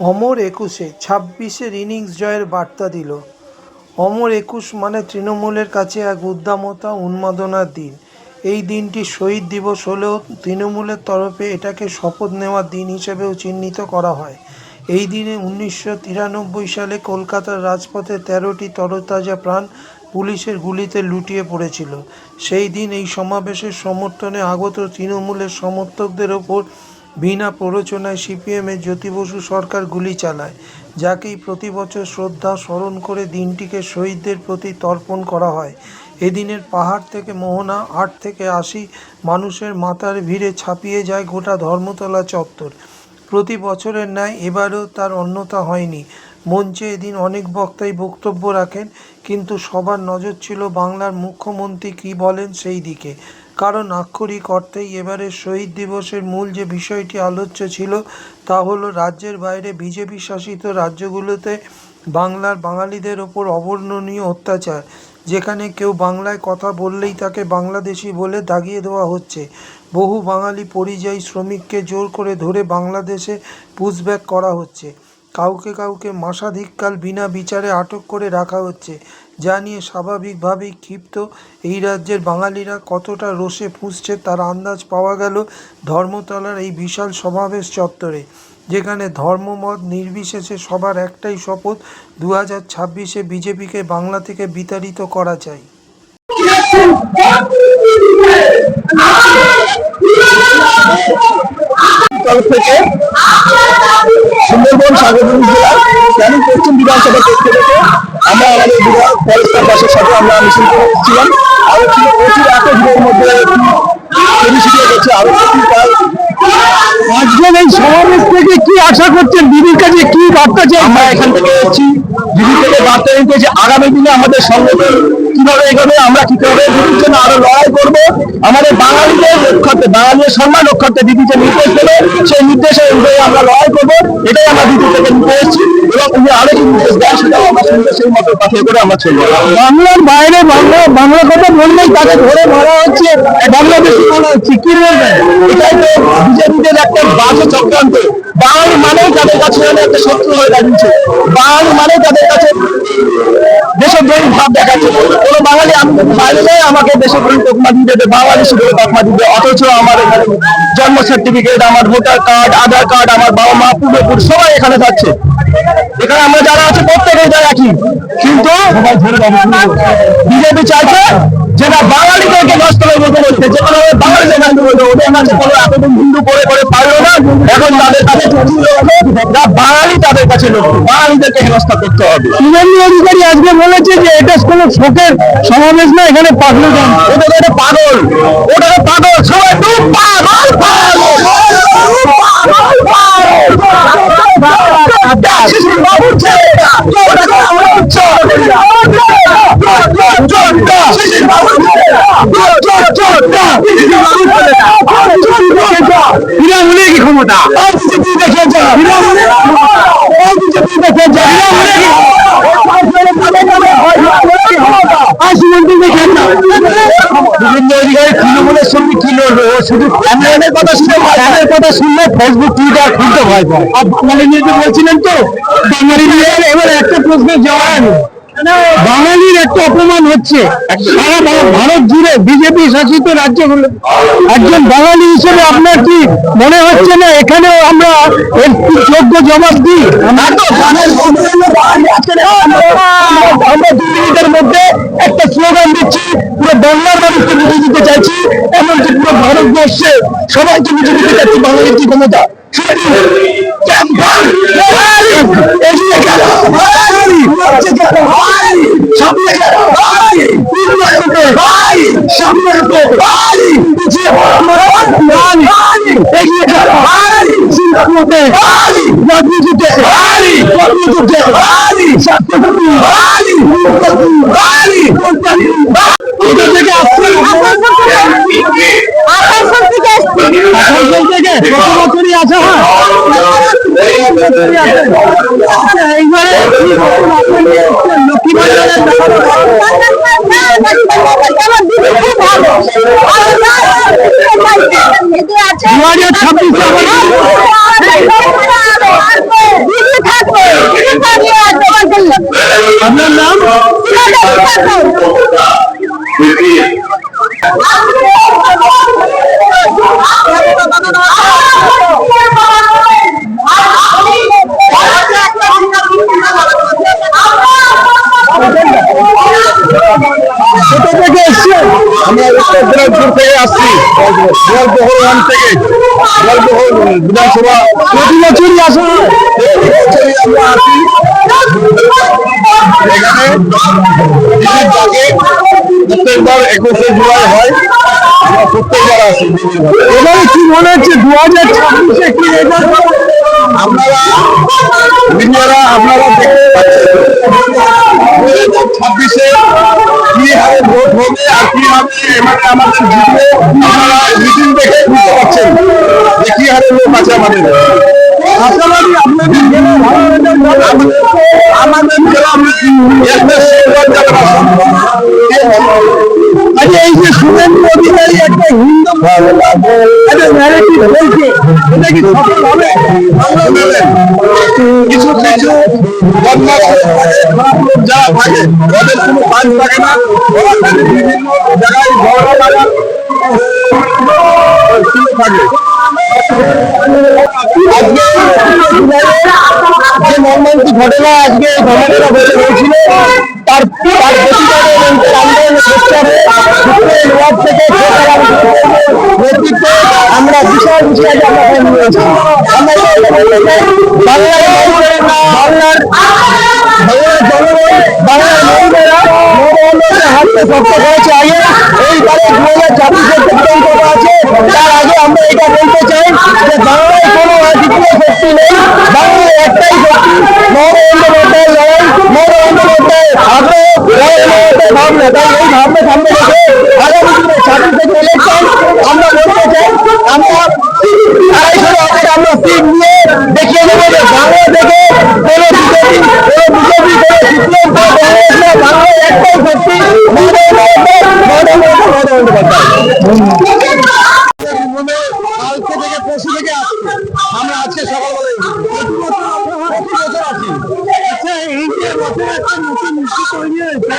অমর একুশে ২৬-এর ইনিংস জয়ের বার্তা দিল। অমর একুশ মানে তৃণমূলের কাছে এক উদ্দামতা উন্মাদনার দিন। এই দিনটি শহীদ দিবস হলেও তৃণমূলের তরফে এটাকে শপথ নেওয়ার দিন হিসেবেও চিহ্নিত করা হয়। এই দিনে ১৯৯৩ সালে কলকাতার রাজপথে ১৩টি তরতাজা প্রাণ পুলিশের গুলিতে লুটিয়ে পড়েছিল। সেই দিন এই সমাবেশের সমর্থনে আগত তৃণমূলের সমর্থকদের ওপর বিনা প্ররোচনায় সিপিএমের জ্যোতি বসু সরকার গুলি চালায়, যাকেই প্রতি বছর শ্রদ্ধা স্মরণ করে দিনটিকে শহীদদের প্রতি তর্পণ করা হয়। এদিনের পাহাড় থেকে মোহনা ৮ থেকে ৮০ মানুষের মাথার ভিড়ে ছাপিয়ে যায় গোটা ধর্মতলা চত্বর। প্রতি বছরের ন্যায় এবারেও তার অন্যথা হয়নি। মঞ্চে এদিন অনেক বক্তাই বক্তব্য রাখেন, কিন্তু সবার নজর ছিল বাংলার মুখ্যমন্ত্রী কী বলেন সেই দিকে। কারণ আক্ষরিক অর্থেই এবারের শহীদ দিবসের মূল যে বিষয়টি আলোচ্য ছিল তা হলো রাজ্যের বাইরে বিজেপি শাসিত রাজ্যগুলোতে বাংলার বাঙালিদের ওপর অবর্ণনীয় অত্যাচার, যেখানে কেউ বাংলায় কথা বললেই তাকে বাংলাদেশি বলে দাগিয়ে দেওয়া হচ্ছে। বহু বাঙালি পরিযায়ী শ্রমিককে জোর করে ধরে বাংলাদেশে পুশব্যাক করা হচ্ছে। কাউকে কাউকে মাসাধিককাল বিনা বিচারে আটক করে রাখা হচ্ছে, যা নিয়ে স্বাভাবিকভাবেই ক্ষিপ্ত এই রাজ্যের বাঙালিরা কতটা রোষে ফুঁসছে তার আন্দাজ পাওয়া গেল ধর্মতলার এই বিশাল সমাবেশ চত্বরে, যেখানে ধর্মমত নির্বিশেষে সবার একটাই শপথ, ২০২৬-এ বিজেপিকে বাংলা থেকে বিতাড়িত করা চাই। তরফ থেকে সুন্দরবন সাগরদিঘি জেলার ক্যানিং পশ্চিম বিধানসভা পক্ষ থেকে আমরা আমাদের ফরেস্টার বাসের সাথে আমরা মিছিল করেছিলাম। আরো ছিল প্রচুর এত ভিড়ের মধ্যে ছিটিয়ে গেছে আরো আজকের এই সমাবেশ থেকে কি আশা করছেন, দিদির কাছে কি বার্তা চাই? আমরা এখান থেকে এসেছি দিদির থেকে বার্তা নিতে যে আগামী দিনে আমাদের সংগঠন কিভাবে এগোবে, আমরা কি করে দিদির জন্য আরো লড়াই করবো, আমাদের বাঙালিদের রক্ষার্থে বাঙালিদের সম্মান রক্ষার্থে দিদি যে নির্দেশ দেবে সেই নির্দেশে অনুযায়ী আমরা লড়াই করবো। এটাই আমরা দিদি থেকে নিতে এসেছি এবং উনি আরো যে নির্দেশ দেন সেটাও আমরা শুনবো, সেই মতো কথা করে আমরা চলবো। বাংলার বাইরে বাংলা কথা বললেই তাকে ধরে মারা হচ্ছে, বাংলাদেশ মারা হচ্ছে, কি বলবেন? এটাই তো বিজেপিদের একটা বাজে চক্রান্ত। বাঙালি মানেই তাদের কাছে একটা শত্রু হয়ে দাঁড়িয়েছে, বাঙালি মানেই তাদের কাছে দেশদ্রোহী ভাব দেখাচ্ছে। কোনো বাঙালি আমি বাইরে যাই আমাকে দেশদ্রোহী তকমা দিয়ে দেবে, বাঙালি শুধু তকমা দিবে, অথচ আমার এখানে জন্ম সার্টিফিকেট, আমার ভোটার কার্ড, আধার কার্ড, আমার বাবা মা পূর্বপুর সবাই এখানে যাচ্ছে। এখানে আমরা যারা আছে প্রত্যেকেই যারা কি, কিন্তু বিজেপি চাইছে যেটা বাঙালিদেরকে নষ্ট করে মতো বলছে, যেখানে বাঙালিদের নষ্ট করবে ওদের কাছে কোনো এতদিন হিন্দু করে পারলো না, এখন তাদের কাছে বাঙালি তাদের কাছে লোক, বাঙালিদেরকে হেনস্থা করতে হবে। শুভেন্দু অধিকারী আজকে বলেছে যে এটা কোনো শোকের সমাবেশ না, এখানে পাগল, ওটা একটা পাগল, ওটা পাগল, সবাই খুব পাগল পাগল তৃণমূলের কি ক্ষমতা, তৃণমূলের সঙ্গে কি লড়বে? ও শুধু ফ্যানের কথা শুনলে ফেসবুক টুইটার খুলতে ভয় পায়। বাঙালি নিয়ে বলছিলেন তো, বাঙালি নিয়ে এবার একটা প্রশ্নের জবাব, বাঙালির একটা অপমান হচ্ছে সারা ভারত জুড়ে বিজেপি শাসিত রাজ্যগুলো। একজন বাঙালি হিসেবে আপনার কি মনে হচ্ছে না এখানেও আমরা এর যোগ্য জবাব দিই? আমরা 2 মিনিটের মধ্যে একটা স্লোগান দিচ্ছি, পুরো বাংলার মানুষকে বুঝে দিতে চাইছি, এমনকি পুরো ভারতবর্ষে সবাইকে বুঝে দিতে চাচ্ছি বাঙালির কি ক্ষমতা। আসা হয় লক্ষ্মী আপনার নাম? কোথা থেকে এসছেন? আমরা উত্তর দিনাজপুর থেকে আসছি, গোয়ালবহর ওয়ান থেকে, গোয়ালবহর বিধানসভা। প্রতি বছরই আসা হয়? আমরা আসি এখানে দিদির ডাকে, প্রত্যেকবার 21শে জুলাই হয়, আমরা প্রত্যেকবার আসি দিদির ঘরে। এবারে কি মনে হচ্ছে 2026-এ কি রেজাল্ট হবে? আপনারা মিডিয়ারা আপনারা দেখতে পাচ্ছেন 2026-এ কি হারে ভোট হবে আর কি হবে, এবারে আমাদের জিতবে। আপনারা মিটিং দেখে বুঝতে পারছেন যে কি হারে লোক আছে আমাদের। আশাবাদী আপনাদের জেলা ভালো রেজাল্ট হবে? আমাদের জেলা আচ্ছা, এই যে শুভেন্দু অধিকারী একটা হিন্দু একটা ন্যারেটিভ বলছে, এটা কি সফল হবে? কিছু কিছু বদমাশ খারাপ লোক যারা থাকে ওদের কোনো কাজ থাকে না, ওরা খালি বিভিন্ন জায়গায় ঝগড়া লাগার থাকে। আজকে যে মর্মান্তিক ঘটনা আজকে ঘটনাটা ঘটে হয়েছিল তার প্রতিবাদে এবং তার আন্দোলনের প্রচারে ওয়ার্ড থেকে নেতৃত্বে আমরা বিশাল বিষয়ে আমরা নিয়েছি। আমরা বাংলার জনগণ, বাংলার মহিলারা নববন্ধনের হাতকে শক্ত করেছে। আগে এই তারিখ 2026-এর সিদ্ধান্ত আছে, তার আগে আমরা এটা বলতে চাই যে বাংলায় কোনো দ্বিতীয় শক্তি নেই, বাংলায় একটাই শক্তি, নরেন্দ্র মোদীর লড়াই, নরেন্দ্র মোদীর আগ্রহ, নরেন্দ্র মোদীর ভাবনা। তাই এই ভাবনা সামনে রেখে আগামী দিনে 26 ইলেকশন আমরা বলতে চাই, আমরা 250 অনেক আমরা সিট নিয়ে দেখিয়ে দেবো যে বাংলা থেকে কোনো বিজেপি, কোনো সিপিএম, কোনো কংগ্রেস না, বাংলায় একটাই শক্তি, নরেন্দ্র কালকে থেকে পরশু থেকে আসছি, আমরা আজকে সকালবেলায় আছি। আচ্ছা, এই যে বছর একটা নতুন নীতি তৈরি হয়েছে,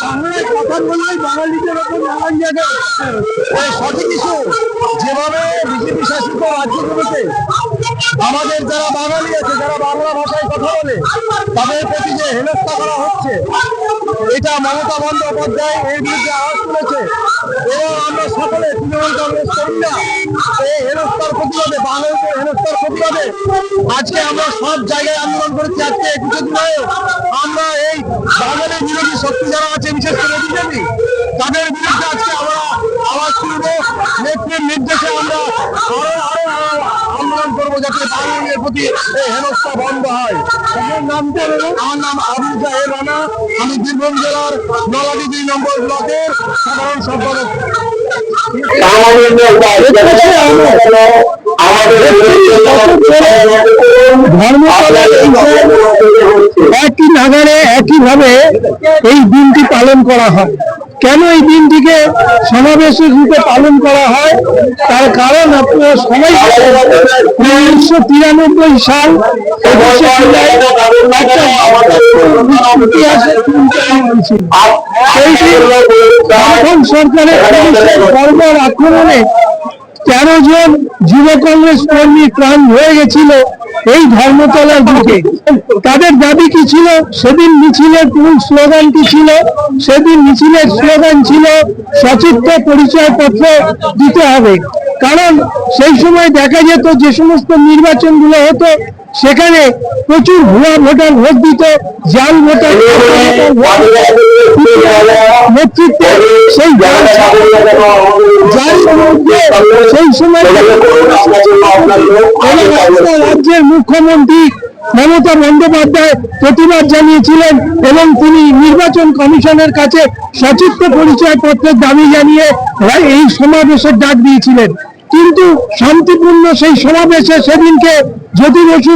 বাংলায় কথা বললেই বাঙালিদের ওপর নানান জায়গায় সঠিক ইস্যু, যেভাবে বিজেপি শাসিত রাজ্যগুলোতে আমাদের যারা বাঙালি আছে, যারা বাংলা ভাষায় কথা বলে, তাদের প্রতি যে হেনস্থা করা হচ্ছে, এটা মমতা বন্দ্যোপাধ্যায় এর বিরুদ্ধে আওয়াজ তুলেছে এবং আমরা সকলে তৃণমূল কংগ্রেস কর্মীরা এই হেনস্থার প্রতিবাদে, বাঙালিদের হেনস্থার প্রতিবাদে আজকে আমরা সব জায়গায় আন্দোলন করেছি। আজকে 21শে জুলাই আমরা এই বাঙালি বিরোধী শক্তি যারা আছে, বিশেষ করে বিজেপি, তাদের বিরুদ্ধে আজকে আমরা আওয়াজ তুলব। নেত্রীর নির্দেশে আমরা আরো আন্দোলন করবো যাতে বাঙালিদের প্রতি এই হেনস্থা বন্ধ হয়। আপনার নামটা হলো? আমার নাম আবুল জাহের রানা, আমি বীরভূম জেলার নলাদি 2 নম্বর ব্লকের সাধারণ সম্পাদক। একই নাগারে একইভাবে এই দিনটি পালন করা হয়। কেন এই দিনটিকে সমাবেশের রূপে পালন করা হয় তার কারণ আপনারা সবাই 1993 সাল সরকারের বর্বর আক্রমণে 13 জন যুব কংগ্রেস কর্মী প্রাণ হয়ে গেছিল এই ধর্মতলার বুকে। তাদের দাবি কি ছিল? সেদিন মিছিলের মূল স্লোগান কি ছিল? সেদিন মিছিলের স্লোগান ছিল সচিত্র পরিচয়পত্র দিতে হবে। কারণ সেই সময় দেখা যেত যে সমস্ত নির্বাচনগুলো হতো সেখানে প্রচুর ভুয়া ভোটার ভোট দিত, জাল ভোটার নেতৃত্বে সেই সেই সময় রাজ্যের মুখ্যমন্ত্রী মমতা বন্দ্যোপাধ্যায় প্রতিবাদ জানিয়েছিলেন এবং তিনি নির্বাচন কমিশনের কাছে সচিত্র পরিচয়পত্রের দাবি জানিয়ে এই সমাবেশের ডাক দিয়েছিলেন। কিন্তু শান্তিপূর্ণ সেই সমাবেশে সেদিনকে জ্যোতি বসু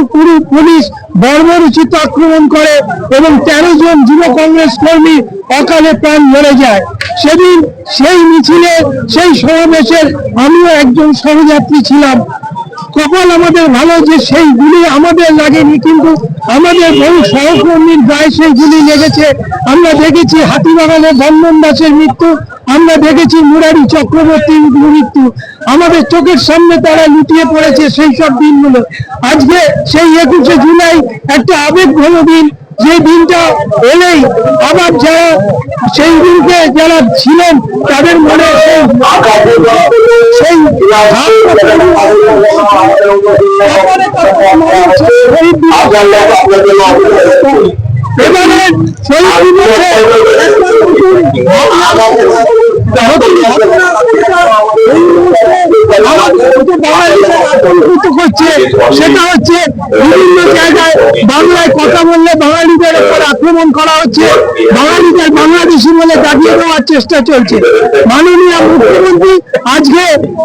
পুলিশ বর্বরোচিত আক্রমণ করে এবং 13 জন যুব কংগ্রেস কর্মী অকালে প্রাণ মরে যায়। সেদিন সেই মিছিলে, সেই সমাবেশের আমিও একজন সহযাত্রী ছিলাম। কপাল আমাদের ভালো যে সেই গুলি আমাদের লাগেনি, কিন্তু আমাদের বহু সহকর্মীর গায়ে সেই গুলি লেগেছে। আমরা দেখেছি হাতিবাগানে বন্ধন দাসের মৃত্যু, আমরা দেখেছি মুরারি চক্রবর্তীর মৃত্যু, আমাদের চোখের সামনে তারা লুটিয়ে পড়েছে সেই সব দিনগুলো। আজকে সেই 21শে জুলাই একটা আবেগঘন দিন, যে দিনটা এলেই আবার যারা সেই দিনকে যারা ছিলেন তাদের মনে সেই এবারে শহীদ দিবসে করছে, সেটা হচ্ছে বিভিন্ন জায়গায় বাংলায় কথা বললে বাঙালিদের উপর আক্রমণ করা হচ্ছে, বাঙালিদের বাংলাদেশি বলে দাবিয়ে দেওয়ার চেষ্টা চলছে। মাননীয় মুখ্যমন্ত্রী আজকে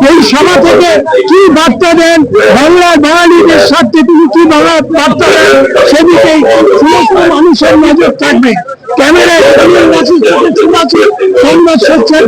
এই সভা থেকে কি বার্তা দেন, বাংলার বাঙালিদের স্বার্থে তিনি কি বার্তা দেন, সেদিকেই সমস্ত মানুষের নজর থাকবে। ক্যামেরায় সংবাদ সোচ্চার